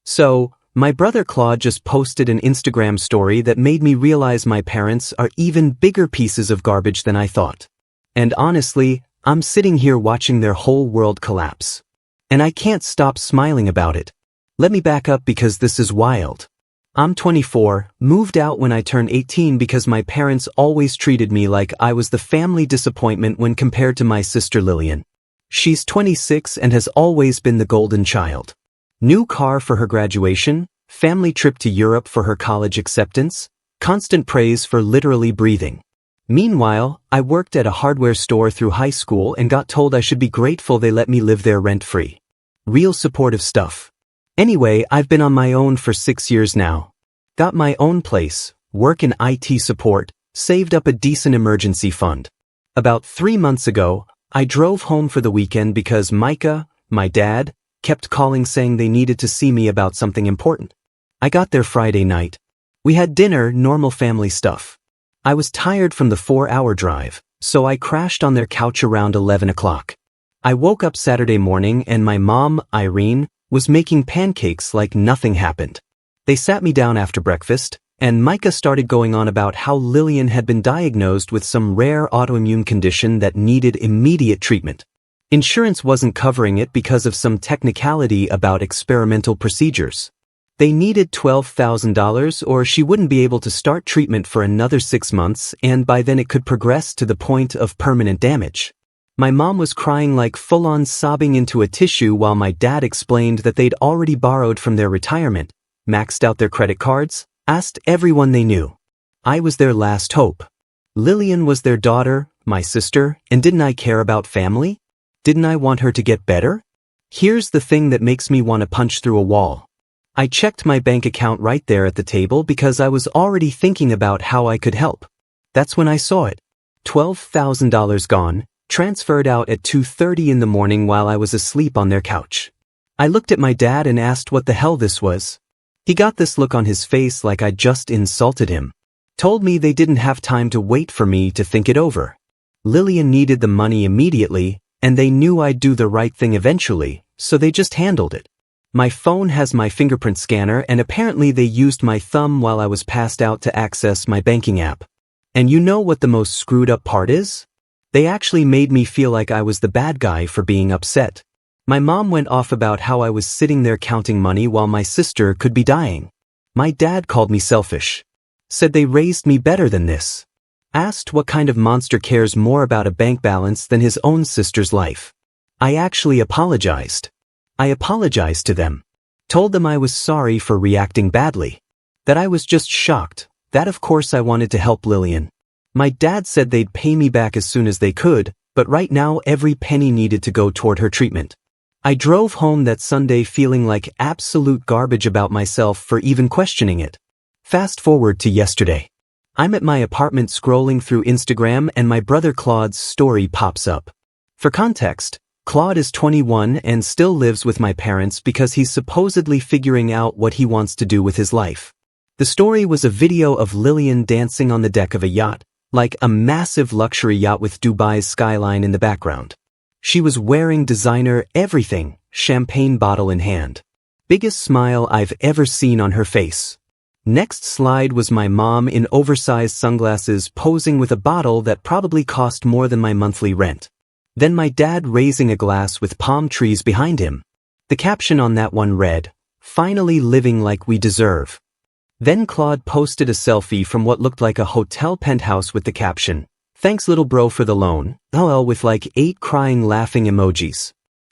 So, my brother Claude just posted an Instagram story that made me realize my parents are even bigger pieces of garbage than I thought. And honestly, I'm sitting here watching their whole world collapse. And I can't stop smiling about it. Let me back up because this is wild. I'm 24, moved out when I turned 18 because my parents always treated me like I was the family disappointment when compared to my sister Lillian. She's 26 and has always been the golden child. New car for her graduation, family trip to Europe for her college acceptance, constant praise for literally breathing. Meanwhile, I worked at a hardware store through high school and got told I should be grateful they let me live there rent-free. Real supportive stuff. Anyway, I've been on my own for 6 years now. Got my own place, work in IT support, saved up a decent emergency fund. About 3 months ago, I drove home for the weekend because Micah, my dad, kept calling saying they needed to see me about something important. I got there Friday night. We had dinner, normal family stuff. I was tired from the 4-hour drive, so I crashed on their couch around 11 o'clock. I woke up Saturday morning and my mom, Irene, was making pancakes like nothing happened. They sat me down after breakfast, and Micah started going on about how Lillian had been diagnosed with some rare autoimmune condition that needed immediate treatment. Insurance wasn't covering it because of some technicality about experimental procedures. They needed $12,000 or she wouldn't be able to start treatment for another 6 months, and by then it could progress to the point of permanent damage. My mom was crying like full-on sobbing into a tissue while my dad explained that they'd already borrowed from their retirement, maxed out their credit cards, asked everyone they knew. I was their last hope. Lillian was their daughter, my sister, and didn't I care about family? Didn't I want her to get better? Here's the thing that makes me want to punch through a wall. I checked my bank account right there at the table because I was already thinking about how I could help. That's when I saw it. $12,000 gone, transferred out at 2:30 in the morning while I was asleep on their couch. I looked at my dad and asked what the hell this was. He got this look on his face like I just insulted him. Told me they didn't have time to wait for me to think it over. Lillian needed the money immediately, and they knew I'd do the right thing eventually, so they just handled it. My phone has my fingerprint scanner and apparently they used my thumb while I was passed out to access my banking app. And you know what the most screwed up part is? They actually made me feel like I was the bad guy for being upset. My mom went off about how I was sitting there counting money while my sister could be dying. My dad called me selfish. Said they raised me better than this. Asked what kind of monster cares more about a bank balance than his own sister's life. I actually apologized. I apologized to them. Told them I was sorry for reacting badly. That I was just shocked. That of course I wanted to help Lillian. My dad said they'd pay me back as soon as they could, but right now every penny needed to go toward her treatment. I drove home that Sunday feeling like absolute garbage about myself for even questioning it. Fast forward to yesterday. I'm at my apartment scrolling through Instagram and my brother Claude's story pops up. For context, Claude is 21 and still lives with my parents because he's supposedly figuring out what he wants to do with his life. The story was a video of Lillian dancing on the deck of a yacht, like a massive luxury yacht with Dubai's skyline in the background. She was wearing designer everything, champagne bottle in hand. Biggest smile I've ever seen on her face. Next slide was my mom in oversized sunglasses posing with a bottle that probably cost more than my monthly rent. Then my dad raising a glass with palm trees behind him. The caption on that one read, "Finally living like we deserve." Then Claude posted a selfie from what looked like a hotel penthouse with the caption, "Thanks little bro for the loan," LOL with like 8 crying laughing emojis.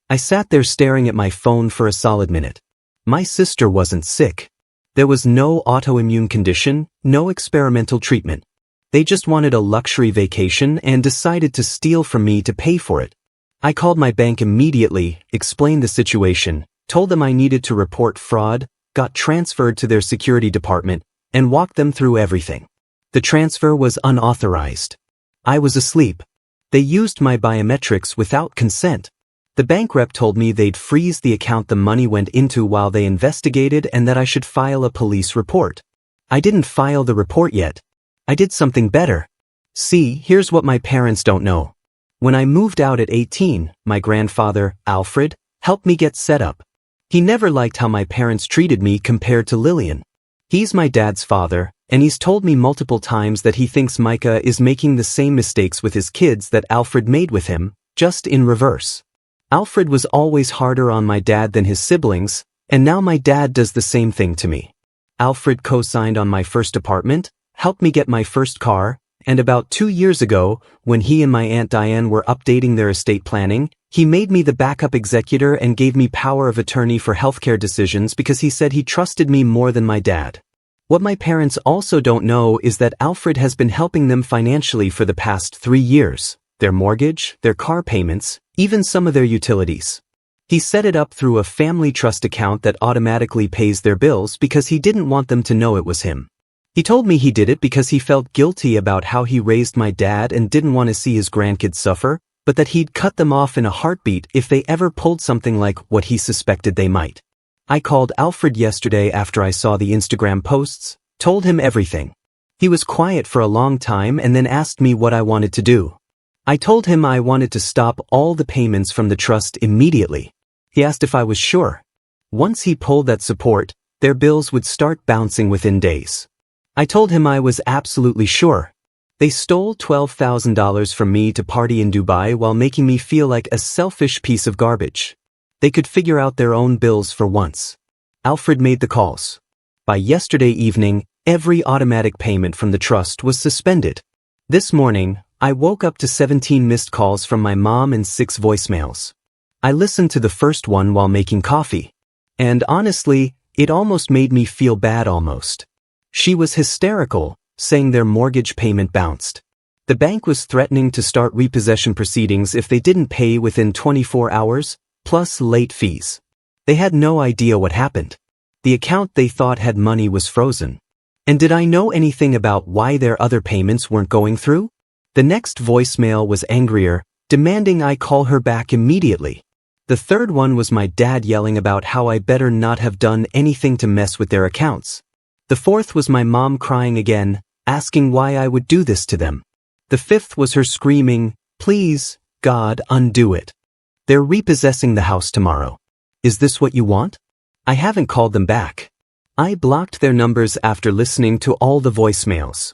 I sat there staring at my phone for a solid minute. My sister wasn't sick. There was no autoimmune condition, no experimental treatment. They just wanted a luxury vacation and decided to steal from me to pay for it. I called my bank immediately, explained the situation, told them I needed to report fraud, got transferred to their security department, and walked them through everything. The transfer was unauthorized. I was asleep. They used my biometrics without consent. The bank rep told me they'd freeze the account the money went into while they investigated and that I should file a police report. I didn't file the report yet. I did something better. See, here's what my parents don't know. When I moved out at 18, my grandfather, Alfred, helped me get set up. He never liked how my parents treated me compared to Lillian. He's my dad's father, and he's told me multiple times that he thinks Micah is making the same mistakes with his kids that Alfred made with him, just in reverse. Alfred was always harder on my dad than his siblings, and now my dad does the same thing to me. Alfred co-signed on my first apartment, helped me get my first car, and about 2 years ago, when he and my Aunt Diane were updating their estate planning, he made me the backup executor and gave me power of attorney for healthcare decisions because he said he trusted me more than my dad. What my parents also don't know is that Alfred has been helping them financially for the past 3 years, their mortgage, their car payments, even some of their utilities. He set it up through a family trust account that automatically pays their bills because he didn't want them to know it was him. He told me he did it because he felt guilty about how he raised my dad and didn't want to see his grandkids suffer, but that he'd cut them off in a heartbeat if they ever pulled something like what he suspected they might. I called Alfred yesterday after I saw the Instagram posts, told him everything. He was quiet for a long time and then asked me what I wanted to do. I told him I wanted to stop all the payments from the trust immediately. He asked if I was sure. Once he pulled that support, their bills would start bouncing within days. I told him I was absolutely sure. They stole $12,000 from me to party in Dubai while making me feel like a selfish piece of garbage. They could figure out their own bills for once. Alfred made the calls. By yesterday evening, every automatic payment from the trust was suspended. This morning, I woke up to 17 missed calls from my mom and 6 voicemails. I listened to the first one while making coffee. And honestly, it almost made me feel bad almost. She was hysterical, saying their mortgage payment bounced. The bank was threatening to start repossession proceedings if they didn't pay within 24 hours, plus late fees. They had no idea what happened. The account they thought had money was frozen. And did I know anything about why their other payments weren't going through? The next voicemail was angrier, demanding I call her back immediately. The third one was my dad yelling about how I better not have done anything to mess with their accounts. The fourth was my mom crying again, asking why I would do this to them. The fifth was her screaming, "Please, God, undo it. They're repossessing the house tomorrow. Is this what you want?" I haven't called them back. I blocked their numbers after listening to all the voicemails.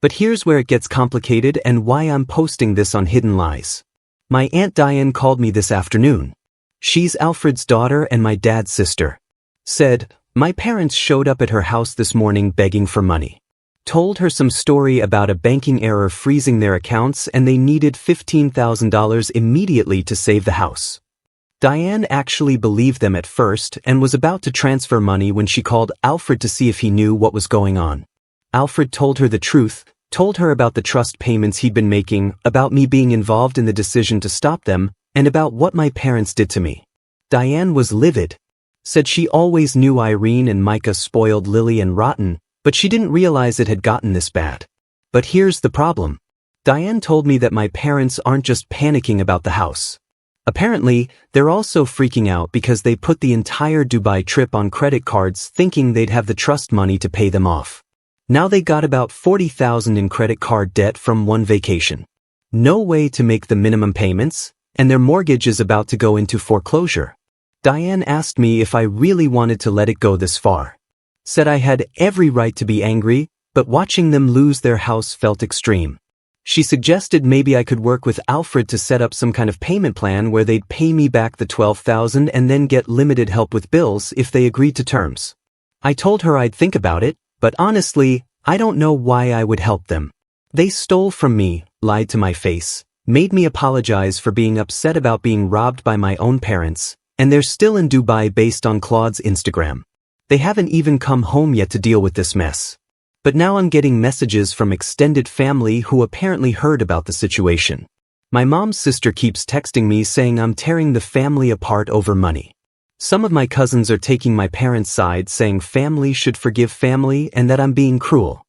But here's where it gets complicated and why I'm posting this on Hidden Lies. My Aunt Diane called me this afternoon. She's Alfred's daughter and my dad's sister. Said, my parents showed up at her house this morning begging for money. Told her some story about a banking error freezing their accounts and they needed $15,000 immediately to save the house. Diane actually believed them at first and was about to transfer money when she called Alfred to see if he knew what was going on. Alfred told her the truth, told her about the trust payments he'd been making, about me being involved in the decision to stop them, and about what my parents did to me. Diane was livid. Said she always knew Irene and Micah spoiled Lily and rotten, but she didn't realize it had gotten this bad. But here's the problem. Diane told me that my parents aren't just panicking about the house. Apparently, they're also freaking out because they put the entire Dubai trip on credit cards thinking they'd have the trust money to pay them off. Now they got about $40,000 in credit card debt from one vacation. No way to make the minimum payments, and their mortgage is about to go into foreclosure. Diane asked me if I really wanted to let it go this far. Said I had every right to be angry, but watching them lose their house felt extreme. She suggested maybe I could work with Alfred to set up some kind of payment plan where they'd pay me back the $12,000 and then get limited help with bills if they agreed to terms. I told her I'd think about it, but honestly, I don't know why I would help them. They stole from me, lied to my face, made me apologize for being upset about being robbed by my own parents, and they're still in Dubai based on Claude's Instagram. They haven't even come home yet to deal with this mess. But now I'm getting messages from extended family who apparently heard about the situation. My mom's sister keeps texting me saying I'm tearing the family apart over money. Some of my cousins are taking my parents' side saying family should forgive family and that I'm being cruel.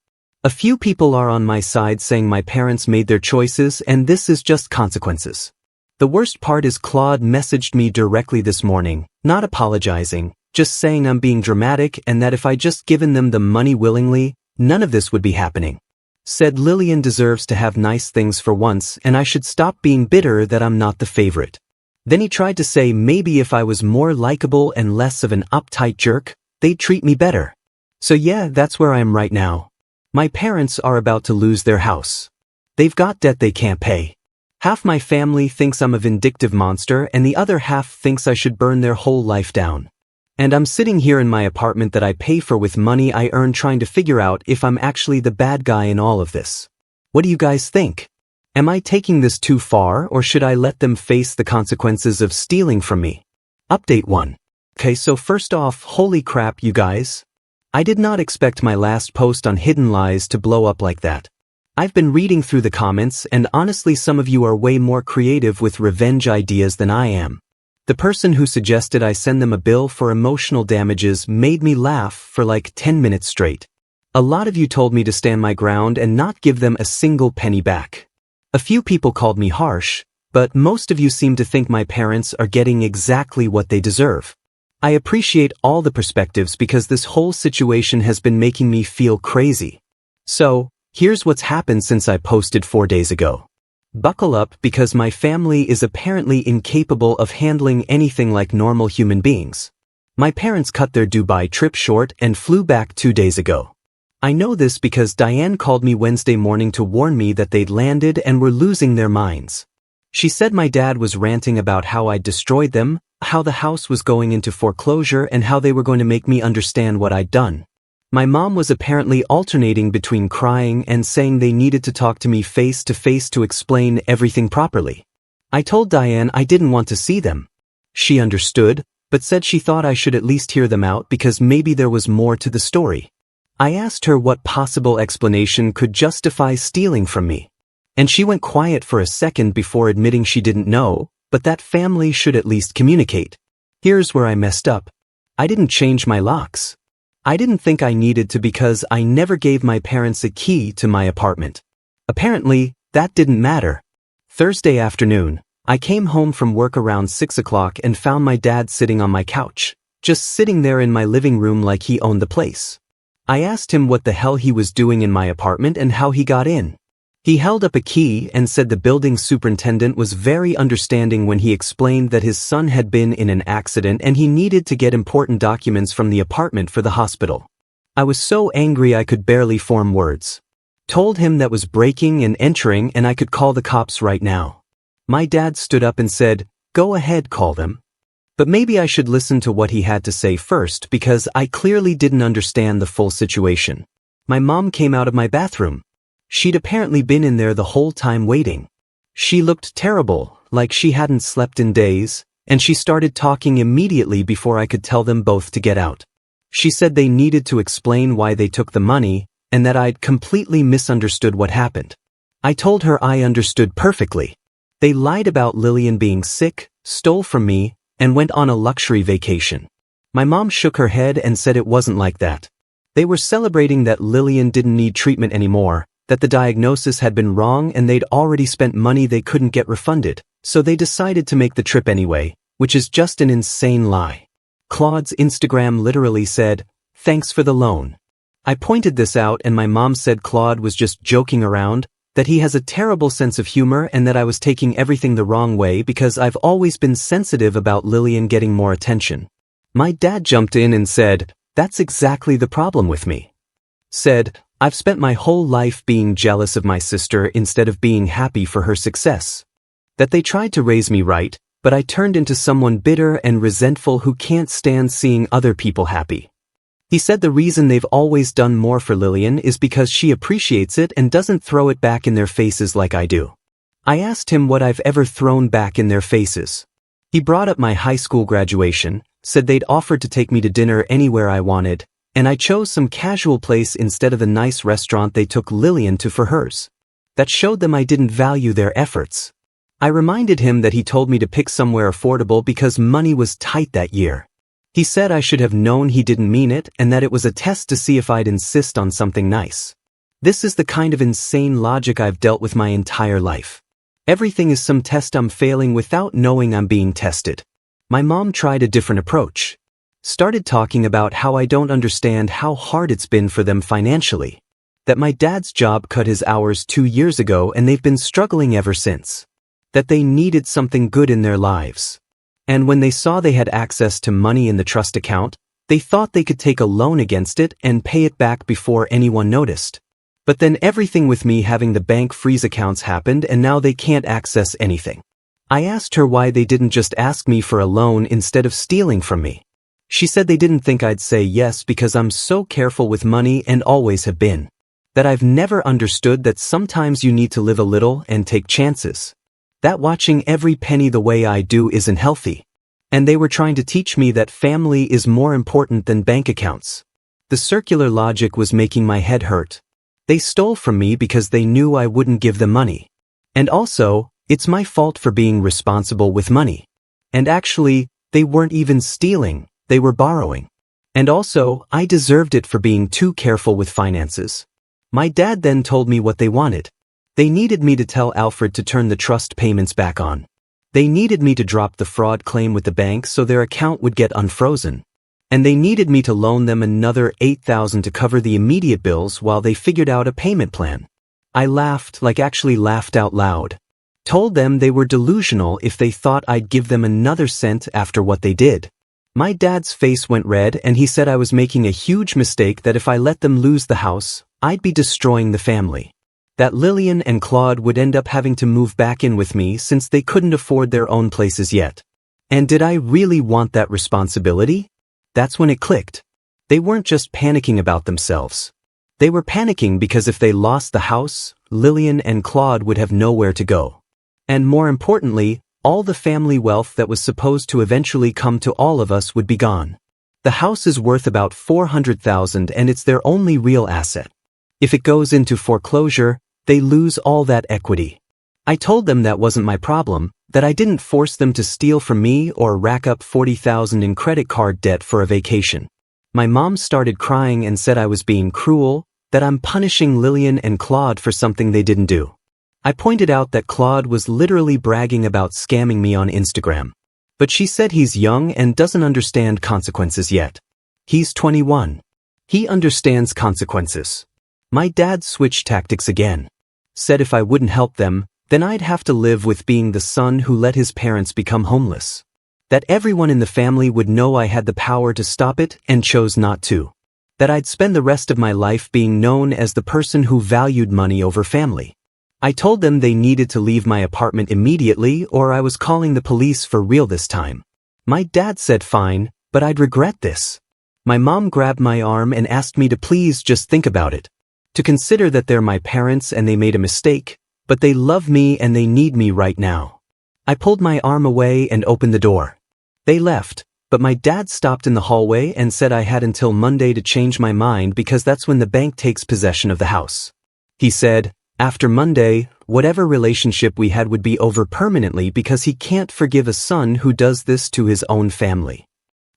A few people are on my side saying my parents made their choices and this is just consequences. The worst part is Claude messaged me directly this morning, not apologizing, just saying I'm being dramatic and that if I just given them the money willingly, none of this would be happening. Said Lillian deserves to have nice things for once and I should stop being bitter that I'm not the favorite. Then he tried to say maybe if I was more likable and less of an uptight jerk, they'd treat me better. So yeah, that's where I am right now. My parents are about to lose their house. They've got debt they can't pay. Half my family thinks I'm a vindictive monster and the other half thinks I should burn their whole life down. And I'm sitting here in my apartment that I pay for with money I earn trying to figure out if I'm actually the bad guy in all of this. What do you guys think? Am I taking this too far or should I let them face the consequences of stealing from me? Update 1. Okay, so first off, holy crap you guys. I did not expect my last post on hidden lies to blow up like that. I've been reading through the comments and honestly some of you are way more creative with revenge ideas than I am. The person who suggested I send them a bill for emotional damages made me laugh for like 10 minutes straight. A lot of you told me to stand my ground and not give them a single penny back. A few people called me harsh, but most of you seem to think my parents are getting exactly what they deserve. I appreciate all the perspectives because this whole situation has been making me feel crazy. So, here's what's happened since I posted 4 days ago. Buckle up because my family is apparently incapable of handling anything like normal human beings. My parents cut their Dubai trip short and flew back 2 days ago. I know this because Diane called me Wednesday morning to warn me that they'd landed and were losing their minds. She said my dad was ranting about how I'd destroyed them, how the house was going into foreclosure and how they were going to make me understand what I'd done. My mom was apparently alternating between crying and saying they needed to talk to me face to face to explain everything properly. I told Diane I didn't want to see them. She understood, but said she thought I should at least hear them out because maybe there was more to the story. I asked her what possible explanation could justify stealing from me. And she went quiet for a second before admitting she didn't know, but that family should at least communicate. Here's where I messed up. I didn't change my locks. I didn't think I needed to because I never gave my parents a key to my apartment. Apparently, that didn't matter. Thursday afternoon, I came home from work around 6 o'clock and found my dad sitting on my couch, just sitting there in my living room like he owned the place. I asked him what the hell he was doing in my apartment and how he got in. He held up a key and said the building superintendent was very understanding when he explained that his son had been in an accident and he needed to get important documents from the apartment for the hospital. I was so angry I could barely form words. Told him that was breaking and entering and I could call the cops right now. My dad stood up and said, "Go ahead, call them." But maybe I should listen to what he had to say first because I clearly didn't understand the full situation. My mom came out of my bathroom. She'd apparently been in there the whole time waiting. She looked terrible, like she hadn't slept in days, and she started talking immediately before I could tell them both to get out. She said they needed to explain why they took the money, and that I'd completely misunderstood what happened. I told her I understood perfectly. They lied about Lillian being sick, stole from me, and went on a luxury vacation. My mom shook her head and said it wasn't like that. They were celebrating that Lillian didn't need treatment anymore, that the diagnosis had been wrong and they'd already spent money they couldn't get refunded, so they decided to make the trip anyway, which is just an insane lie. Claude's Instagram literally said, "Thanks for the loan." I pointed this out and my mom said Claude was just joking around, that he has a terrible sense of humor and that I was taking everything the wrong way because I've always been sensitive about Lillian getting more attention. My dad jumped in and said, "That's exactly the problem with me." Said, "I've spent my whole life being jealous of my sister instead of being happy for her success. That they tried to raise me right, but I turned into someone bitter and resentful who can't stand seeing other people happy." He said the reason they've always done more for Lillian is because she appreciates it and doesn't throw it back in their faces like I do. I asked him what I've ever thrown back in their faces. He brought up my high school graduation, said they'd offered to take me to dinner anywhere I wanted, and I chose some casual place instead of the nice restaurant they took Lillian to for hers. That showed them I didn't value their efforts. I reminded him that he told me to pick somewhere affordable because money was tight that year. He said I should have known he didn't mean it and that it was a test to see if I'd insist on something nice. This is the kind of insane logic I've dealt with my entire life. Everything is some test I'm failing without knowing I'm being tested. My mom tried a different approach. Started talking about how I don't understand how hard it's been for them financially. That my dad's job cut his hours 2 years ago and they've been struggling ever since. that they needed something good in their lives. And when they saw they had access to money in the trust account, they thought they could take a loan against it and pay it back before anyone noticed. But then everything with me having the bank freeze accounts happened and now they can't access anything. I asked her why they didn't just ask me for a loan instead of stealing from me. She said they didn't think I'd say yes because I'm so careful with money and always have been. That I've never understood that sometimes you need to live a little and take chances. That watching every penny the way I do isn't healthy. And they were trying to teach me that family is more important than bank accounts. The circular logic was making my head hurt. They stole from me because they knew I wouldn't give them money. And also, it's my fault for being responsible with money. And actually, they weren't even stealing, they were borrowing. And also, I deserved it for being too careful with finances. My dad then told me what they wanted. They needed me to tell Alfred to turn the trust payments back on. They needed me to drop the fraud claim with the bank so their account would get unfrozen. And they needed me to loan them another $8,000 to cover the immediate bills while they figured out a payment plan. I laughed, like actually laughed out loud. Told them they were delusional if they thought I'd give them another cent after what they did. My dad's face went red and he said I was making a huge mistake, that if I let them lose the house, I'd be destroying the family. That Lillian and Claude would end up having to move back in with me since they couldn't afford their own places yet. And did I really want that responsibility? That's when it clicked. They weren't just panicking about themselves. They were panicking because if they lost the house, Lillian and Claude would have nowhere to go. And more importantly, all the family wealth that was supposed to eventually come to all of us would be gone. The house is worth about $400,000 and it's their only real asset. If it goes into foreclosure, they lose all that equity. I told them that wasn't my problem, that I didn't force them to steal from me or rack up $40,000 in credit card debt for a vacation. My mom started crying and said I was being cruel, that I'm punishing Lillian and Claude for something they didn't do. I pointed out that Claude was literally bragging about scamming me on Instagram. But she said he's young and doesn't understand consequences yet. He's 21. He understands consequences. My dad switched tactics again. Said if I wouldn't help them, then I'd have to live with being the son who let his parents become homeless. That everyone in the family would know I had the power to stop it and chose not to. That I'd spend the rest of my life being known as the person who valued money over family. I told them they needed to leave my apartment immediately or I was calling the police for real this time. My dad said fine, but I'd regret this. My mom grabbed my arm and asked me to please just think about it. To consider that they're my parents and they made a mistake, but they love me and they need me right now. I pulled my arm away and opened the door. They left, but my dad stopped in the hallway and said I had until Monday to change my mind because that's when the bank takes possession of the house. He said, after Monday, whatever relationship we had would be over permanently because he can't forgive a son who does this to his own family.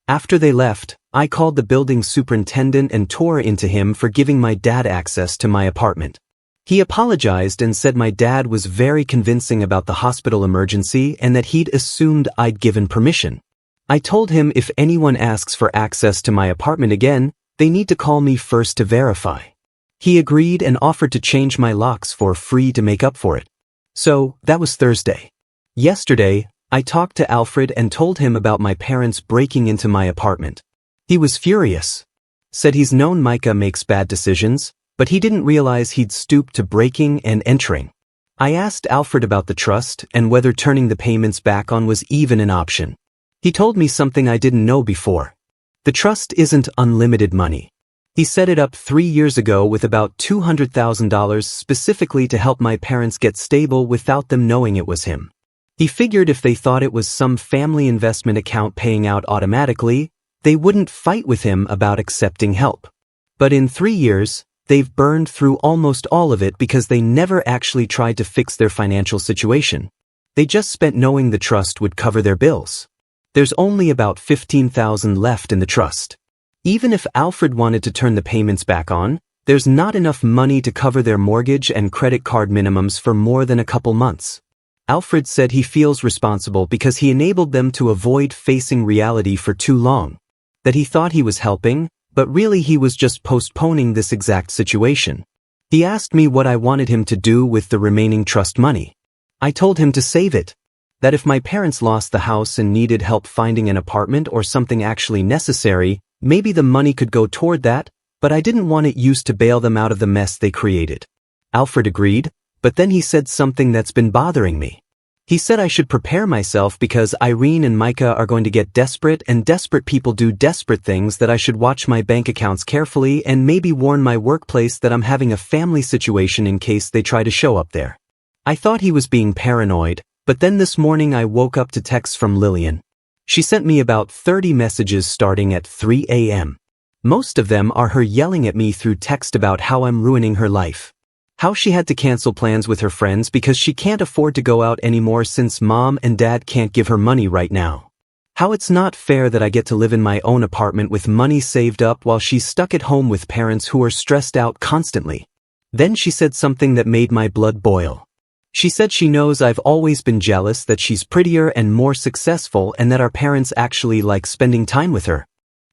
After they left, I called the building superintendent and tore into him for giving my dad access to my apartment. He apologized and said my dad was very convincing about the hospital emergency and that he'd assumed I'd given permission. I told him if anyone asks for access to my apartment again, they need to call me first to verify. He agreed and offered to change my locks for free to make up for it. So, that was Thursday. Yesterday, I talked to Alfred and told him about my parents breaking into my apartment. He was furious. Said he's known Micah makes bad decisions, but he didn't realize he'd stoop to breaking and entering. I asked Alfred about the trust and whether turning the payments back on was even an option. He told me something I didn't know before. The trust isn't unlimited money. He set it up 3 years ago with about $200,000 specifically to help my parents get stable without them knowing it was him. He figured if they thought it was some family investment account paying out automatically, they wouldn't fight with him about accepting help. But in 3 years, they've burned through almost all of it because they never actually tried to fix their financial situation. They just spent knowing the trust would cover their bills. There's only about $15,000 left in the trust. Even if Alfred wanted to turn the payments back on, there's not enough money to cover their mortgage and credit card minimums for more than a couple months. Alfred said he feels responsible because he enabled them to avoid facing reality for too long. That he thought he was helping, but really he was just postponing this exact situation. He asked me what I wanted him to do with the remaining trust money. I told him to save it. That if my parents lost the house and needed help finding an apartment or something actually necessary, maybe the money could go toward that, but I didn't want it used to bail them out of the mess they created. Alfred agreed, but then he said something that's been bothering me. He said I should prepare myself because Irene and Micah are going to get desperate and desperate people do desperate things, that I should watch my bank accounts carefully and maybe warn my workplace that I'm having a family situation in case they try to show up there. I thought he was being paranoid, but then this morning I woke up to texts from Lillian. She sent me about 30 messages starting at 3 a.m. Most of them are her yelling at me through text about how I'm ruining her life. How she had to cancel plans with her friends because she can't afford to go out anymore since mom and dad can't give her money right now. How it's not fair that I get to live in my own apartment with money saved up while she's stuck at home with parents who are stressed out constantly. Then she said something that made my blood boil. She said she knows I've always been jealous that she's prettier and more successful and that our parents actually like spending time with her.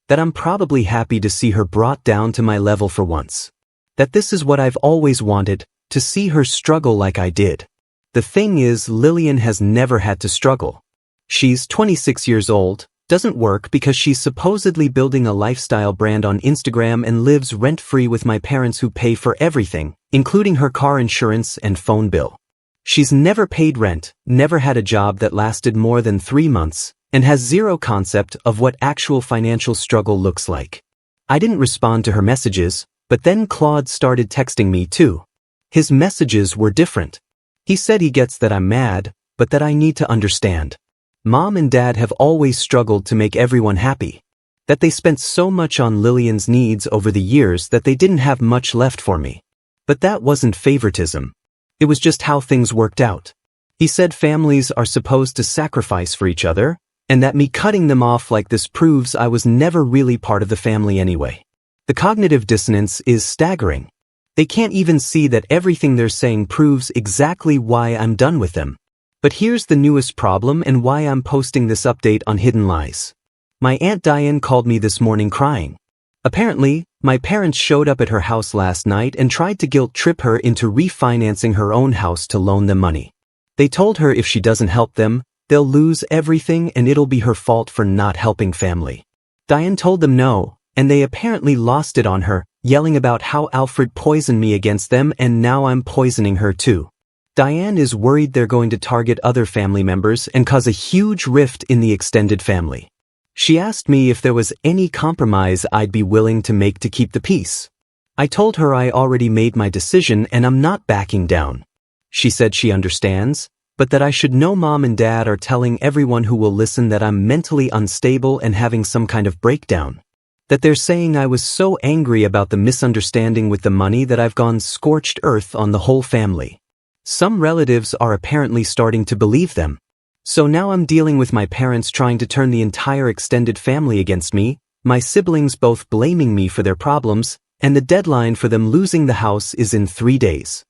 That I'm probably happy to see her brought down to my level for once. That this is what I've always wanted, to see her struggle like I did. The thing is, Lillian has never had to struggle. She's 26 years old, doesn't work because she's supposedly building a lifestyle brand on Instagram and lives rent-free with my parents who pay for everything, including her car insurance and phone bill. She's never paid rent, never had a job that lasted more than 3 months, and has zero concept of what actual financial struggle looks like. I didn't respond to her messages, but then Claude started texting me too. His messages were different. He said he gets that I'm mad, but that I need to understand. Mom and Dad have always struggled to make everyone happy. That they spent so much on Lillian's needs over the years that they didn't have much left for me. But that wasn't favoritism. It was just how things worked out. He said families are supposed to sacrifice for each other, and that me cutting them off like this proves I was never really part of the family anyway. The cognitive dissonance is staggering. They can't even see that everything they're saying proves exactly why I'm done with them. But here's the newest problem and why I'm posting this update on Hidden Lies. My Aunt Diane called me this morning crying. Apparently, my parents showed up at her house last night and tried to guilt-trip her into refinancing her own house to loan them money. They told her if she doesn't help them, they'll lose everything and it'll be her fault for not helping family. Diane told them no, and they apparently lost it on her, yelling about how Alfred poisoned me against them and now I'm poisoning her too. Diane is worried they're going to target other family members and cause a huge rift in the extended family. She asked me if there was any compromise I'd be willing to make to keep the peace. I told her I already made my decision and I'm not backing down. She said she understands, but that I should know Mom and Dad are telling everyone who will listen that I'm mentally unstable and having some kind of breakdown. That they're saying I was so angry about the misunderstanding with the money that I've gone scorched earth on the whole family. Some relatives are apparently starting to believe them. So now I'm dealing with my parents trying to turn the entire extended family against me, my siblings both blaming me for their problems, and the deadline for them losing the house is in 3 days.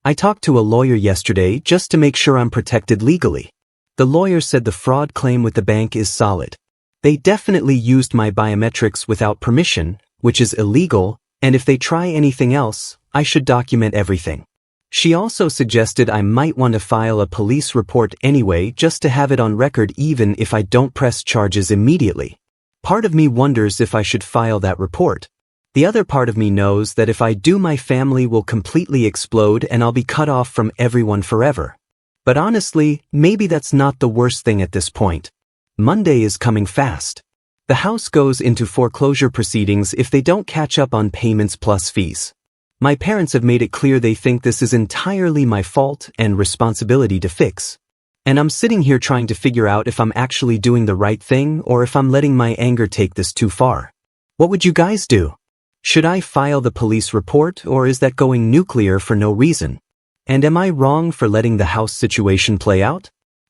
I talked to a lawyer yesterday just to make sure I'm protected legally. The lawyer said the fraud claim with the bank is solid. They definitely used my biometrics without permission, which is illegal, and if they try anything else, I should document everything. She also suggested I might want to file a police report anyway just to have it on record even if I don't press charges immediately. Part of me wonders if I should file that report. The other part of me knows that if I do, my family will completely explode and I'll be cut off from everyone forever. But honestly, maybe that's not the worst thing at this point. Monday is coming fast. The house goes into foreclosure proceedings if they don't catch up on payments plus fees. My parents have made it clear they think this is entirely my fault and responsibility to fix. And I'm sitting here trying to figure out if I'm actually doing the right thing or if I'm letting my anger take this too far. What would you guys do? Should I file the police report or is that going nuclear for no reason? And am I wrong for letting the house situation play out?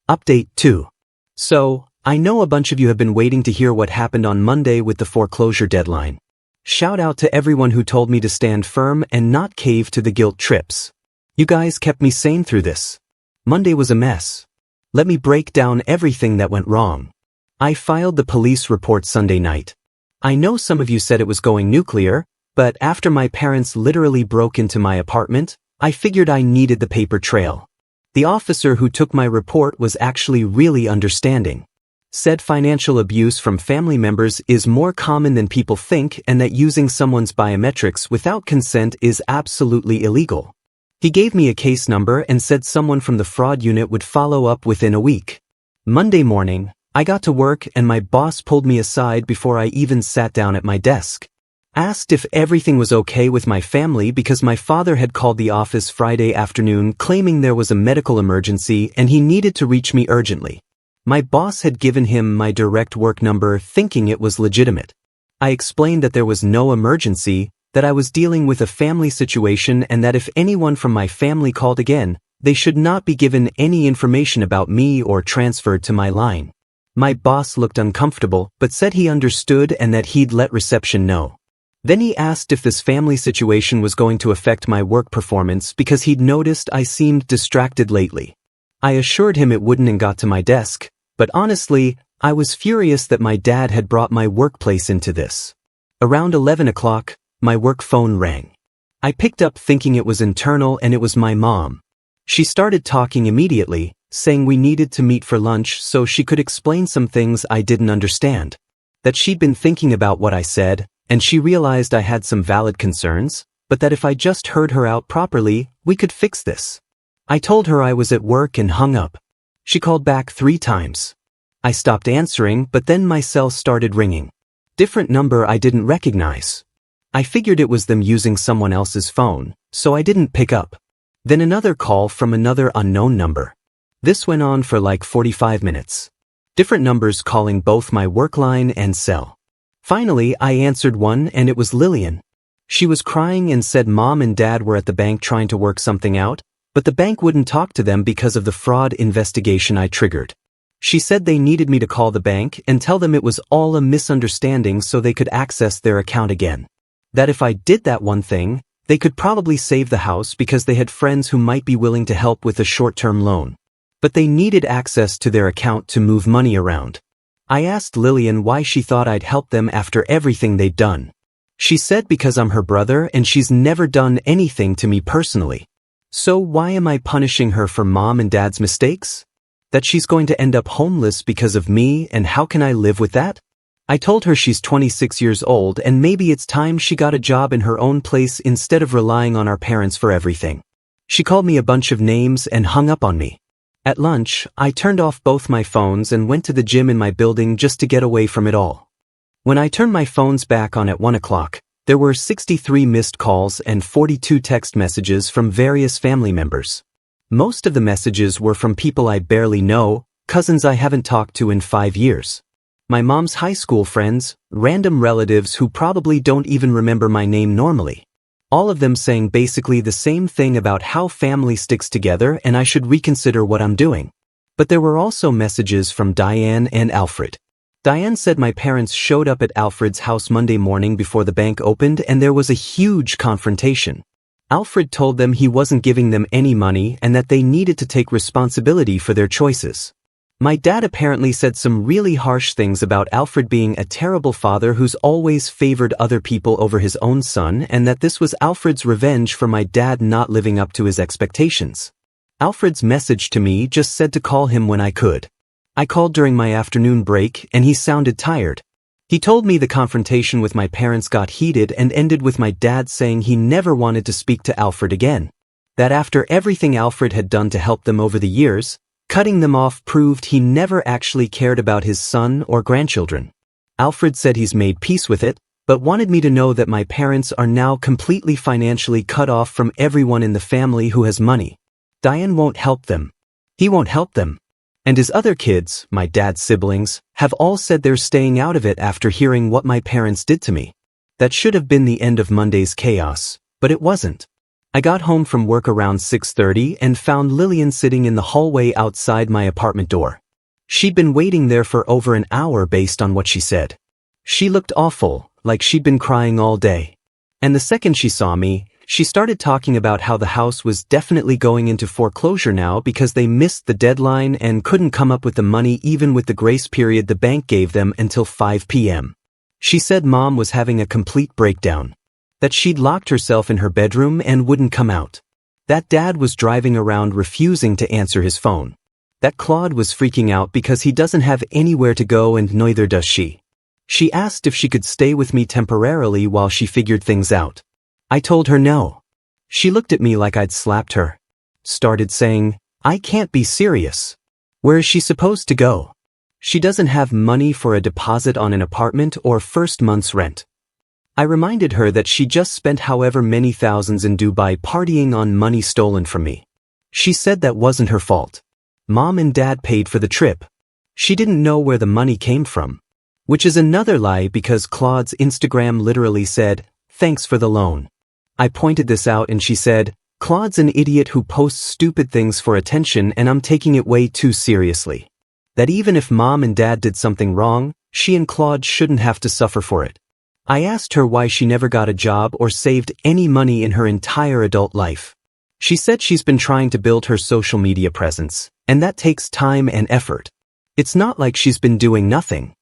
Update 2. So, I know a bunch of you have been waiting to hear what happened on Monday with the foreclosure deadline. Shout out to everyone who told me to stand firm and not cave to the guilt trips. You guys kept me sane through this. Monday was a mess. Let me break down everything that went wrong. I filed the police report Sunday night. I know some of you said it was going nuclear, but after my parents literally broke into my apartment, I figured I needed the paper trail. The officer who took my report was actually really understanding. Said financial abuse from family members is more common than people think and that using someone's biometrics without consent is absolutely illegal. He gave me a case number and said someone from the fraud unit would follow up within a week. Monday morning, I got to work and my boss pulled me aside before I even sat down at my desk. Asked if everything was okay with my family because my father had called the office Friday afternoon claiming there was a medical emergency and he needed to reach me urgently. My boss had given him my direct work number thinking it was legitimate. I explained that there was no emergency, that I was dealing with a family situation and that if anyone from my family called again, they should not be given any information about me or transferred to my line. My boss looked uncomfortable but said he understood and that he'd let reception know. Then he asked if this family situation was going to affect my work performance because he'd noticed I seemed distracted lately. I assured him it wouldn't and got to my desk. But honestly, I was furious that my dad had brought my workplace into this. Around 11 o'clock, my work phone rang. I picked up thinking it was internal and it was my mom. She started talking immediately, saying we needed to meet for lunch so she could explain some things I didn't understand. That she'd been thinking about what I said, and she realized I had some valid concerns, but that if I just heard her out properly, we could fix this. I told her I was at work and hung up. She called back 3 times. I stopped answering, but then my cell started ringing. Different number I didn't recognize. I figured it was them using someone else's phone, so I didn't pick up. Then another call from another unknown number. This went on for like 45 minutes. Different numbers calling both my work line and cell. Finally, I answered one and it was Lillian. She was crying and said mom and dad were at the bank trying to work something out, but the bank wouldn't talk to them because of the fraud investigation I triggered. She said they needed me to call the bank and tell them it was all a misunderstanding so they could access their account again. That if I did that one thing, they could probably save the house because they had friends who might be willing to help with a short-term loan. But they needed access to their account to move money around. I asked Lillian why she thought I'd help them after everything they'd done. She said because I'm her brother and she's never done anything to me personally. So why am I punishing her for mom and dad's mistakes? That she's going to end up homeless because of me and how can I live with that? I told her she's 26 years old and maybe it's time she got a job in her own place instead of relying on our parents for everything. She called me a bunch of names and hung up on me. At lunch, I turned off both my phones and went to the gym in my building just to get away from it all. When I turned my phones back on at 1 o'clock, there were 63 missed calls and 42 text messages from various family members. Most of the messages were from people I barely know, cousins I haven't talked to in 5 years. My mom's high school friends, random relatives who probably don't even remember my name normally. All of them saying basically the same thing about how family sticks together and I should reconsider what I'm doing. But there were also messages from Diane and Alfred. Diane said my parents showed up at Alfred's house Monday morning before the bank opened and there was a huge confrontation. Alfred told them he wasn't giving them any money and that they needed to take responsibility for their choices. My dad apparently said some really harsh things about Alfred being a terrible father who's always favored other people over his own son and that this was Alfred's revenge for my dad not living up to his expectations. Alfred's message to me just said to call him when I could. I called during my afternoon break and he sounded tired. He told me the confrontation with my parents got heated and ended with my dad saying he never wanted to speak to Alfred again. That after everything Alfred had done to help them over the years, cutting them off proved he never actually cared about his son or grandchildren. Alfred said he's made peace with it, but wanted me to know that my parents are now completely financially cut off from everyone in the family who has money. Diane won't help them. He won't help them. And his other kids, my dad's siblings, have all said they're staying out of it after hearing what my parents did to me. That should have been the end of Monday's chaos, but it wasn't. I got home from work around 6:30 and found Lillian sitting in the hallway outside my apartment door. She'd been waiting there for over an hour based on what she said. She looked awful, like she'd been crying all day. And the second she saw me, she started talking about how the house was definitely going into foreclosure now because they missed the deadline and couldn't come up with the money even with the grace period the bank gave them until 5 p.m. She said mom was having a complete breakdown. That she'd locked herself in her bedroom and wouldn't come out. That dad was driving around refusing to answer his phone. That Claude was freaking out because he doesn't have anywhere to go and neither does she. She asked if she could stay with me temporarily while she figured things out. I told her no. She looked at me like I'd slapped her. Started saying, "I can't be serious. Where is she supposed to go? She doesn't have money for a deposit on an apartment or first month's rent." I reminded her that she just spent however many thousands in Dubai partying on money stolen from me. She said that wasn't her fault. Mom and Dad paid for the trip. She didn't know where the money came from. Which is another lie because Claude's Instagram literally said, "Thanks for the loan." I pointed this out and she said, "Claude's an idiot who posts stupid things for attention and I'm taking it way too seriously. That even if Mom and Dad did something wrong, she and Claude shouldn't have to suffer for it." I asked her why she never got a job or saved any money in her entire adult life. She said she's been trying to build her social media presence, and that takes time and effort. It's not like she's been doing nothing.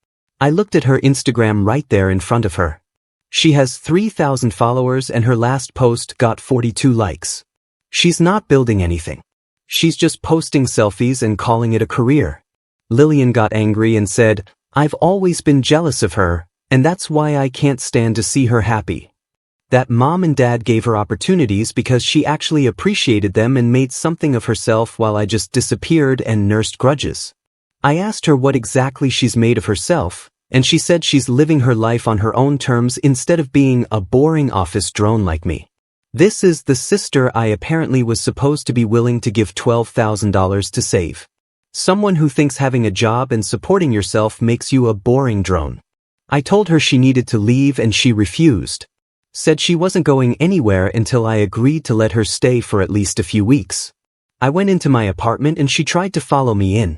I looked at her Instagram right there in front of her. She has 3,000 followers and her last post got 42 likes. She's not building anything. She's just posting selfies and calling it a career. Lillian got angry and said, "I've always been jealous of her, and that's why I can't stand to see her happy." That Mom and Dad gave her opportunities because she actually appreciated them and made something of herself while I just disappeared and nursed grudges. I asked her what exactly she's made of herself, and she said she's living her life on her own terms instead of being a boring office drone like me. This is the sister I apparently was supposed to be willing to give $12,000 to save. Someone who thinks having a job and supporting yourself makes you a boring drone. I told her she needed to leave and she refused. Said she wasn't going anywhere until I agreed to let her stay for at least a few weeks. I went into my apartment and she tried to follow me in.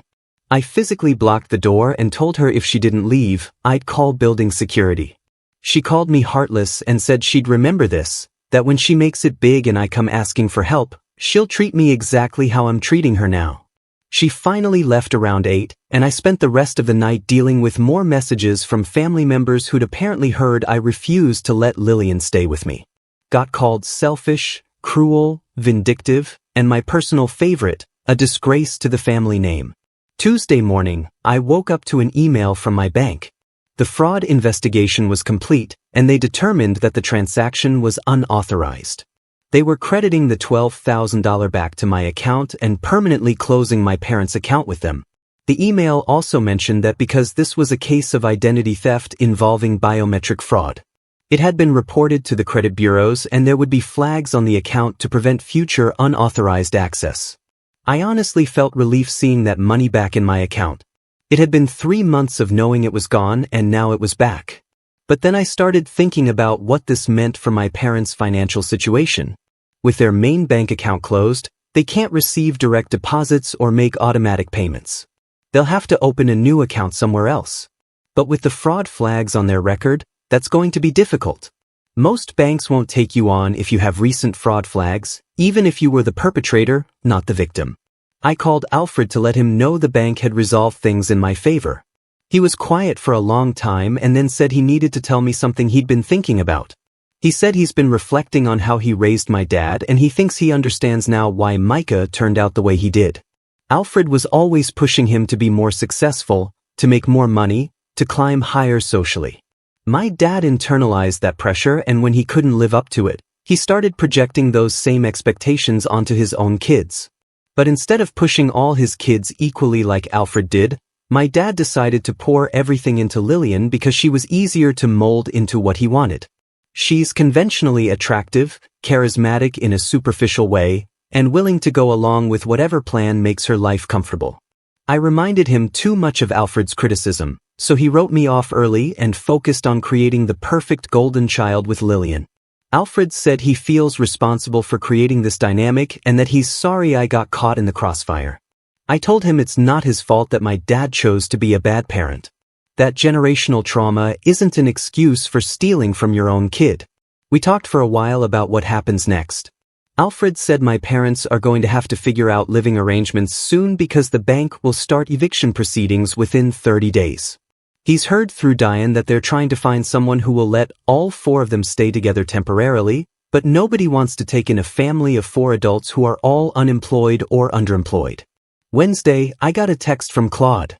I physically blocked the door and told her if she didn't leave, I'd call building security. She called me heartless and said she'd remember this, that when she makes it big and I come asking for help, she'll treat me exactly how I'm treating her now. She finally left around 8, and I spent the rest of the night dealing with more messages from family members who'd apparently heard I refused to let Lillian stay with me. Got called selfish, cruel, vindictive, and my personal favorite, a disgrace to the family name. Tuesday morning, I woke up to an email from my bank. The fraud investigation was complete, and they determined that the transaction was unauthorized. They were crediting the $12,000 back to my account and permanently closing my parents' account with them. The email also mentioned that because this was a case of identity theft involving biometric fraud, it had been reported to the credit bureaus and there would be flags on the account to prevent future unauthorized access. I honestly felt relief seeing that money back in my account. It had been 3 months of knowing it was gone and now it was back. But then I started thinking about what this meant for my parents' financial situation. With their main bank account closed, they can't receive direct deposits or make automatic payments. They'll have to open a new account somewhere else. But with the fraud flags on their record, that's going to be difficult. Most banks won't take you on if you have recent fraud flags, even if you were the perpetrator, not the victim. I called Alfred to let him know the bank had resolved things in my favor. He was quiet for a long time and then said he needed to tell me something he'd been thinking about. He said he's been reflecting on how he raised my dad and he thinks he understands now why Micah turned out the way he did. Alfred was always pushing him to be more successful, to make more money, to climb higher socially. My dad internalized that pressure and when he couldn't live up to it, he started projecting those same expectations onto his own kids. But instead of pushing all his kids equally like Alfred did, my dad decided to pour everything into Lillian because she was easier to mold into what he wanted. She's conventionally attractive, charismatic in a superficial way, and willing to go along with whatever plan makes her life comfortable. I reminded him too much of Alfred's criticism, so he wrote me off early and focused on creating the perfect golden child with Lillian. Alfred said he feels responsible for creating this dynamic and that he's sorry I got caught in the crossfire. I told him it's not his fault that my dad chose to be a bad parent. That generational trauma isn't an excuse for stealing from your own kid. We talked for a while about what happens next. Alfred said my parents are going to have to figure out living arrangements soon because the bank will start eviction proceedings within 30 days. He's heard through Diane that they're trying to find someone who will let all 4 of them stay together temporarily, But nobody wants to take in a family of 4 adults who are all unemployed or underemployed. Wednesday, I got a text from Claude.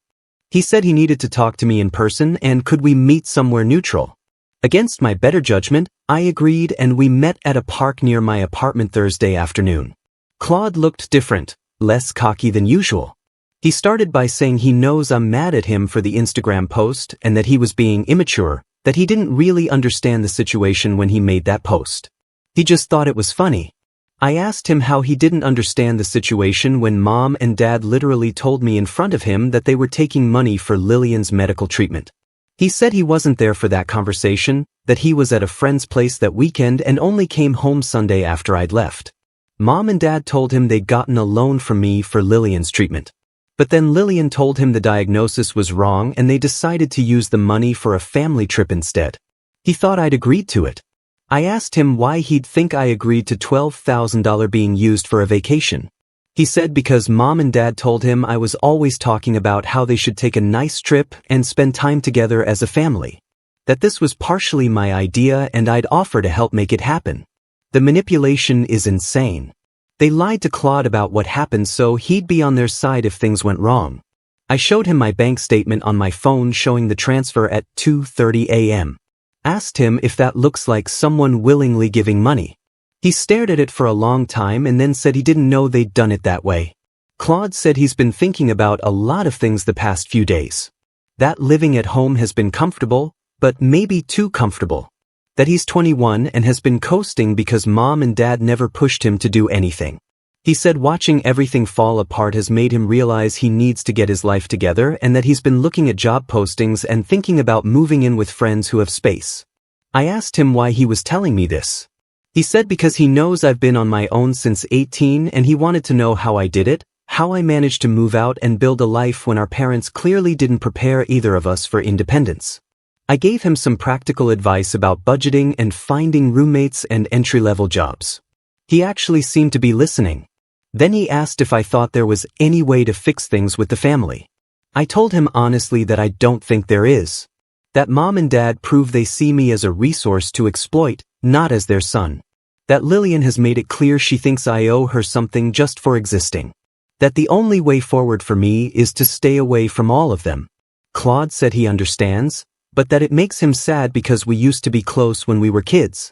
He said he needed to talk to me in person and could we meet somewhere neutral. Against my better judgment, I agreed and we met at a park near my apartment Thursday afternoon. Claude looked different, less cocky than usual. He started by saying he knows I'm mad at him for the Instagram post and that he was being immature, that he didn't really understand the situation when he made that post. He just thought it was funny. I asked him how he didn't understand the situation when mom and dad literally told me in front of him that they were taking money for Lillian's medical treatment. He said he wasn't there for that conversation, that he was at a friend's place that weekend and only came home Sunday after I'd left. Mom and dad told him they'd gotten a loan from me for Lillian's treatment. But then Lillian told him the diagnosis was wrong and they decided to use the money for a family trip instead. He thought I'd agreed to it. I asked him why he'd think I agreed to $12,000 being used for a vacation. He said because mom and dad told him I was always talking about how they should take a nice trip and spend time together as a family. That this was partially my idea and I'd offer to help make it happen. The manipulation is insane. They lied to Claude about what happened so he'd be on their side if things went wrong. I showed him my bank statement on my phone showing the transfer at 2:30 a.m. Asked him if that looks like someone willingly giving money. He stared at it for a long time and then said he didn't know they'd done it that way. Claude said he's been thinking about a lot of things the past few days. That living at home has been comfortable, but maybe too comfortable. That he's 21 and has been coasting because mom and dad never pushed him to do anything. He said watching everything fall apart has made him realize he needs to get his life together and that he's been looking at job postings and thinking about moving in with friends who have space. I asked him why he was telling me this. He said because he knows I've been on my own since 18 and he wanted to know how I did it, how I managed to move out and build a life when our parents clearly didn't prepare either of us for independence. I gave him some practical advice about budgeting and finding roommates and entry-level jobs. He actually seemed to be listening. Then he asked if I thought there was any way to fix things with the family. I told him honestly that I don't think there is. That mom and dad prove they see me as a resource to exploit, not as their son. That Lillian has made it clear she thinks I owe her something just for existing. That the only way forward for me is to stay away from all of them. Claude said he understands, but that it makes him sad because we used to be close when we were kids.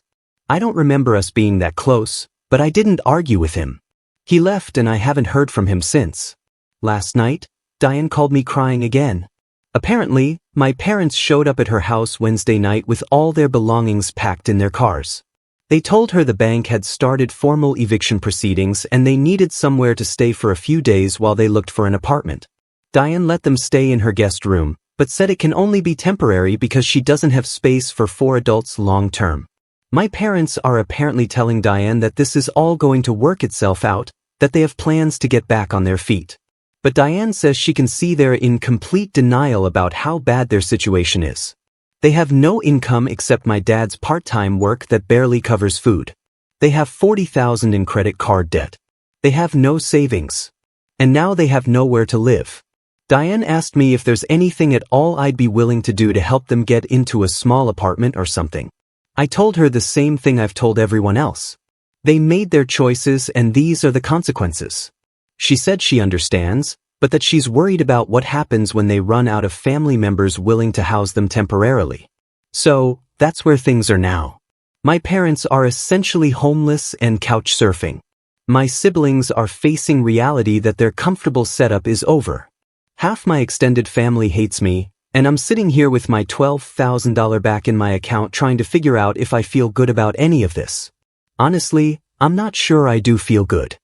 I don't remember us being that close, but I didn't argue with him. He left and I haven't heard from him since. Last night, Diane called me crying again. Apparently, my parents showed up at her house Wednesday night with all their belongings packed in their cars. They told her the bank had started formal eviction proceedings and they needed somewhere to stay for a few days while they looked for an apartment. Diane let them stay in her guest room, but said it can only be temporary because she doesn't have space for 4 adults long term. My parents are apparently telling Diane that this is all going to work itself out, that they have plans to get back on their feet. But Diane says she can see they're in complete denial about how bad their situation is. They have no income except my dad's part-time work that barely covers food. They have $40,000 in credit card debt. They have no savings. And now they have nowhere to live. Diane asked me if there's anything at all I'd be willing to do to help them get into a small apartment or something. I told her the same thing I've told everyone else. They made their choices and these are the consequences. She said she understands, but that she's worried about what happens when they run out of family members willing to house them temporarily. So, that's where things are now. My parents are essentially homeless and couch surfing. My siblings are facing reality that their comfortable setup is over. Half my extended family hates me, and I'm sitting here with my $12,000 back in my account trying to figure out if I feel good about any of this. Honestly, I'm not sure I do feel good.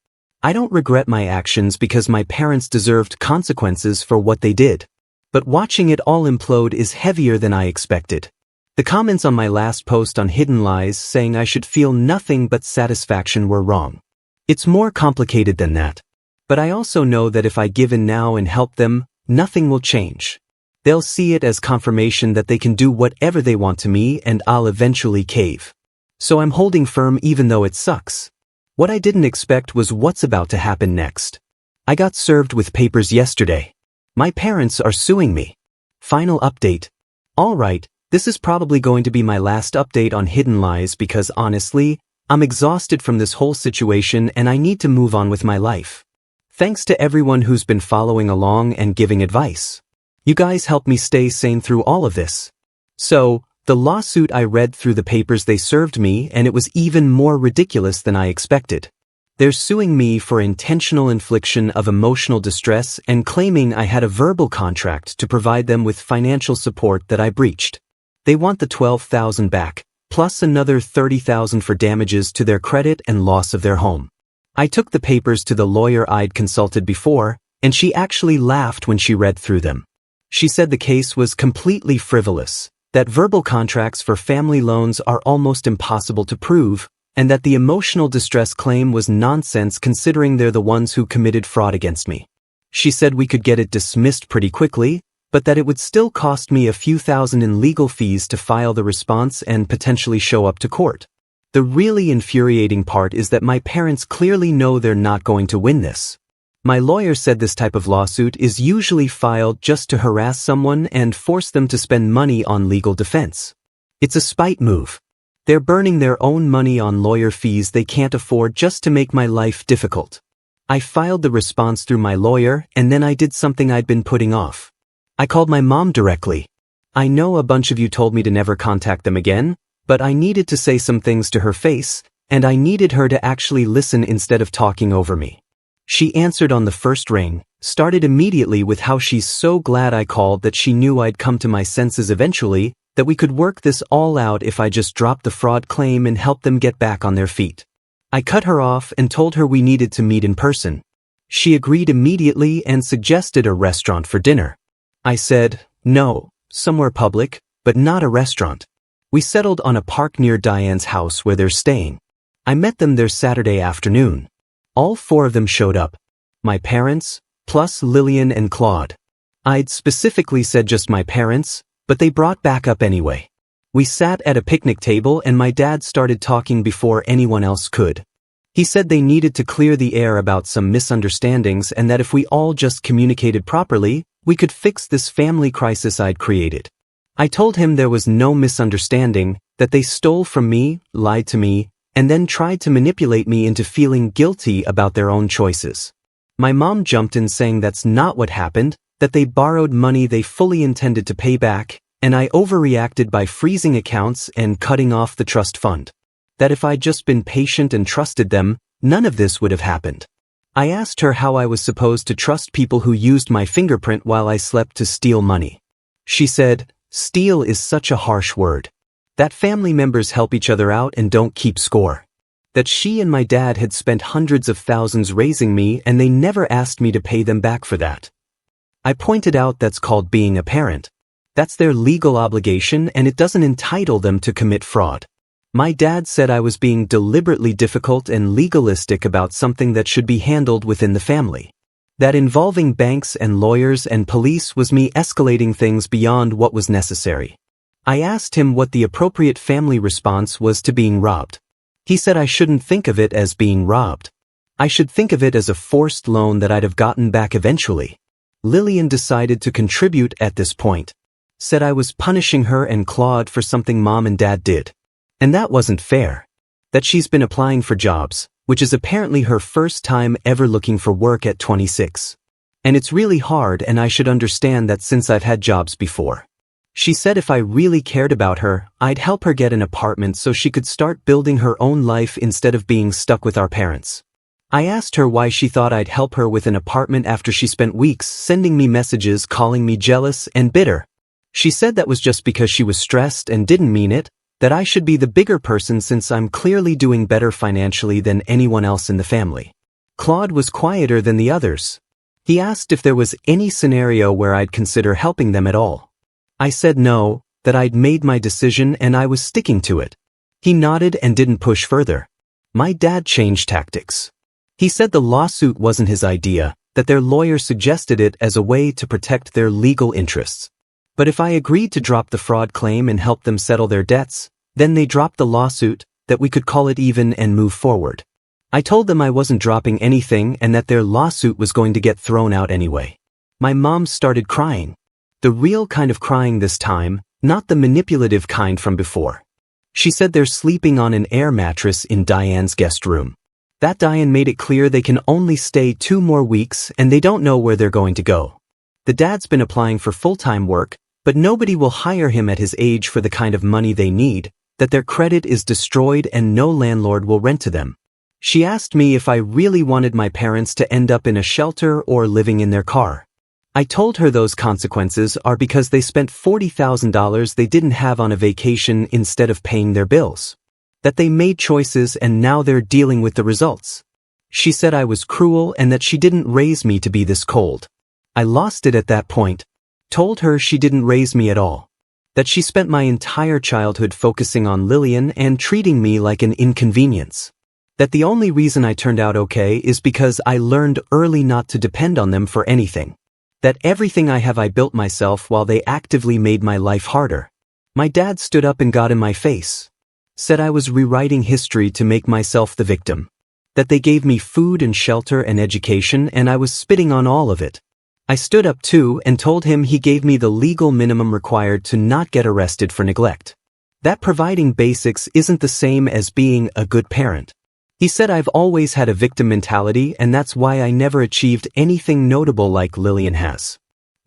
I don't regret my actions because my parents deserved consequences for what they did. But watching it all implode is heavier than I expected. The comments on my last post on Hidden Lies saying I should feel nothing but satisfaction were wrong. It's more complicated than that. But I also know that if I give in now and help them, nothing will change. They'll see it as confirmation that they can do whatever they want to me and I'll eventually cave. So I'm holding firm even though it sucks. What I didn't expect was what's about to happen next. I got served with papers yesterday. My parents are suing me. Final update. Alright, this is probably going to be my last update on Hidden Lies because honestly, I'm exhausted from this whole situation and I need to move on with my life. Thanks to everyone who's been following along and giving advice. You guys helped me stay sane through all of this. So, the lawsuit I read through the papers they served me, and it was even more ridiculous than I expected. They're suing me for intentional infliction of emotional distress and claiming I had a verbal contract to provide them with financial support that I breached. They want the $12,000 back, plus another $30,000 for damages to their credit and loss of their home. I took the papers to the lawyer I'd consulted before, and she actually laughed when she read through them. She said the case was completely frivolous, that verbal contracts for family loans are almost impossible to prove, and that the emotional distress claim was nonsense considering they're the ones who committed fraud against me. She said we could get it dismissed pretty quickly, but that it would still cost me a few thousand in legal fees to file the response and potentially show up to court. The really infuriating part is that my parents clearly know they're not going to win this. My lawyer said this type of lawsuit is usually filed just to harass someone and force them to spend money on legal defense. It's a spite move. They're burning their own money on lawyer fees they can't afford just to make my life difficult. I filed the response through my lawyer, and then I did something I'd been putting off. I called my mom directly. I know a bunch of you told me to never contact them again, but I needed to say some things to her face, and I needed her to actually listen instead of talking over me. She answered on the first ring, started immediately with how she's so glad I called, that she knew I'd come to my senses eventually, that we could work this all out if I just dropped the fraud claim and helped them get back on their feet. I cut her off and told her we needed to meet in person. She agreed immediately and suggested a restaurant for dinner. I said, no, somewhere public, but not a restaurant. We settled on a park near Diane's house where they're staying. I met them there Saturday afternoon. All four of them showed up. My parents, plus Lillian and Claude. I'd specifically said just my parents, but they brought back up anyway. We sat at a picnic table and my dad started talking before anyone else could. He said they needed to clear the air about some misunderstandings and that if we all just communicated properly, we could fix this family crisis I'd created. I told him there was no misunderstanding, that they stole from me, lied to me, and then tried to manipulate me into feeling guilty about their own choices. My mom jumped in saying that's not what happened, that they borrowed money they fully intended to pay back, and I overreacted by freezing accounts and cutting off the trust fund. That if I'd just been patient and trusted them, none of this would have happened. I asked her how I was supposed to trust people who used my fingerprint while I slept to steal money. She said, steal is such a harsh word. That family members help each other out and don't keep score. That she and my dad had spent hundreds of thousands raising me and they never asked me to pay them back for that. I pointed out that's called being a parent. That's their legal obligation and it doesn't entitle them to commit fraud. My dad said I was being deliberately difficult and legalistic about something that should be handled within the family. That involving banks and lawyers and police was me escalating things beyond what was necessary. I asked him what the appropriate family response was to being robbed. He said I shouldn't think of it as being robbed. I should think of it as a forced loan that I'd have gotten back eventually. Lillian decided to contribute at this point. Said I was punishing her and Claude for something mom and dad did. And that wasn't fair. That she's been applying for jobs, which is apparently her first time ever looking for work at 26. And it's really hard and I should understand that since I've had jobs before. She said if I really cared about her, I'd help her get an apartment so she could start building her own life instead of being stuck with our parents. I asked her why she thought I'd help her with an apartment after she spent weeks sending me messages calling me jealous and bitter. She said that was just because she was stressed and didn't mean it, that I should be the bigger person since I'm clearly doing better financially than anyone else in the family. Claude was quieter than the others. He asked if there was any scenario where I'd consider helping them at all. I said no, that I'd made my decision and I was sticking to it. He nodded and didn't push further. My dad changed tactics. He said the lawsuit wasn't his idea, that their lawyer suggested it as a way to protect their legal interests. But if I agreed to drop the fraud claim and help them settle their debts, then they dropped the lawsuit, that we could call it even and move forward. I told them I wasn't dropping anything and that their lawsuit was going to get thrown out anyway. My mom started crying. The real kind of crying this time, not the manipulative kind from before. She said they're sleeping on an air mattress in Diane's guest room. That Diane made it clear they can only stay 2 more weeks and they don't know where they're going to go. The dad's been applying for full-time work, but nobody will hire him at his age for the kind of money they need, that their credit is destroyed and no landlord will rent to them. She asked me if I really wanted my parents to end up in a shelter or living in their car. I told her those consequences are because they spent $40,000 they didn't have on a vacation instead of paying their bills. That they made choices and now they're dealing with the results. She said I was cruel and that she didn't raise me to be this cold. I lost it at that point. Told her she didn't raise me at all. That she spent my entire childhood focusing on Lillian and treating me like an inconvenience. That the only reason I turned out okay is because I learned early not to depend on them for anything. That everything I have I built myself while they actively made my life harder. My dad stood up and got in my face. Said I was rewriting history to make myself the victim. That they gave me food and shelter and education and I was spitting on all of it. I stood up too and told him he gave me the legal minimum required to not get arrested for neglect. That providing basics isn't the same as being a good parent. He said I've always had a victim mentality and that's why I never achieved anything notable like Lillian has.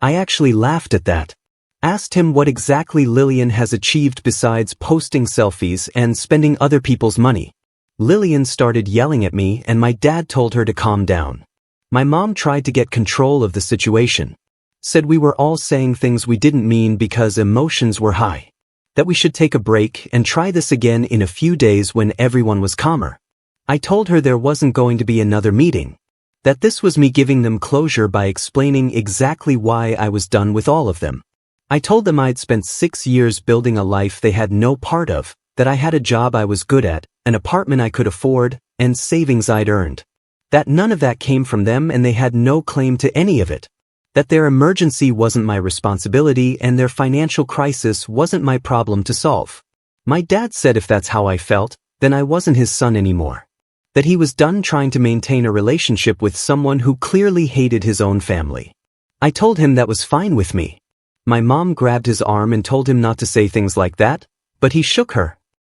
I actually laughed at that. Asked him what exactly Lillian has achieved besides posting selfies and spending other people's money. Lillian started yelling at me and my dad told her to calm down. My mom tried to get control of the situation. Said we were all saying things we didn't mean because emotions were high. That we should take a break and try this again in a few days when everyone was calmer. I told her there wasn't going to be another meeting. That this was me giving them closure by explaining exactly why I was done with all of them. I told them I'd spent 6 years building a life they had no part of, that I had a job I was good at, an apartment I could afford, and savings I'd earned. That none of that came from them and they had no claim to any of it. That their emergency wasn't my responsibility and their financial crisis wasn't my problem to solve. My dad said if that's how I felt, then I wasn't his son anymore. That he was done trying to maintain a relationship with someone who clearly hated his own family. I told him that was fine with me. My mom grabbed his arm and told him not to say things like that, but he shook her,